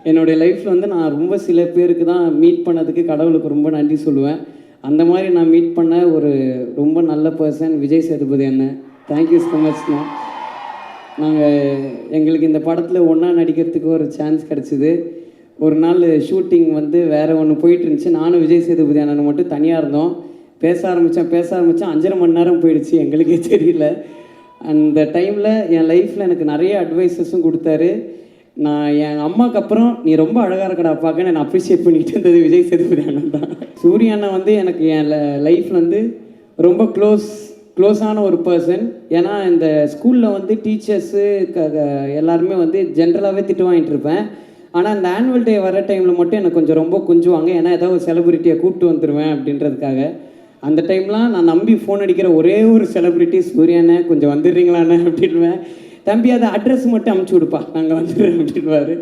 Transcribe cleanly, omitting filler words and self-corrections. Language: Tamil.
என்னுடைய லைஃப்பில் வந்து நான் ரொம்ப சில பேருக்கு தான் மீட் பண்ணதுக்கு கடவுளுக்கு ரொம்ப நன்றி சொல்லுவேன். அந்த மாதிரி நான் மீட் பண்ண ஒரு ரொம்ப நல்ல பர்சன் விஜய் சேதுபதி அண்ணன். தேங்க்யூ ஸோ மச்ண்ணா. எங்களுக்கு இந்த படத்தில் ஒன்றா நடிக்கிறதுக்கு ஒரு சான்ஸ் கிடச்சிது. ஒரு நாள் ஷூட்டிங் வந்து வேறு ஒன்று போயிட்டு இருந்துச்சு. நானும் விஜய் சேதுபதி அண்ணன் மட்டும் தனியாக இருந்தோம். பேச ஆரம்பித்தேன் 5.5 மணி நேரம் போயிடுச்சு, எங்களுக்கே தெரியல. அந்த டைமில் என் லைஃப்பில் எனக்கு நிறைய அட்வைஸஸும் கொடுத்தாரு. நான் என் அம்மாவுக்கு அப்புறம் நீ ரொம்ப அழகாக இருக்கடா பார்க்க நான் அப்ரிஷியேட் பண்ணிகிட்டு இருந்தது விஜய் சேதுபதி அண்ணன் தான். சூர்யா அண்ணன் வந்து எனக்கு என் லைஃப்பில் வந்து ரொம்ப க்ளோஸான ஒரு பர்சன். ஏன்னா இந்த ஸ்கூலில் வந்து டீச்சர்ஸு எல்லாருமே வந்து ஜென்ரலாகவே திட்டு வாங்கிட்டு இருப்பேன். ஆனால் இந்த ஆனுவல் டே வர டைமில் மட்டும் எனக்கு கொஞ்சம் ரொம்ப கொஞ்சுவாங்க. ஏன்னா ஏதாவது ஒரு செலிப்ரிட்டியை கூப்பிட்டு வந்துடுவேன் அப்படின்றதுக்காக. அந்த டைம்லாம் நான் நம்பி ஃபோன் அடிக்கிற ஒரே ஒரு செலிப்ரிட்டி சூர்யாண்ணே, கொஞ்சம் வந்துடுறீங்களாண்ணே அப்படின்வேன். தம்பி அதை அட்ரஸ் மட்டும் அமுச்சு விடுப்பா, நாங்கள் வந்துடுறோம் அப்படின்வாரு.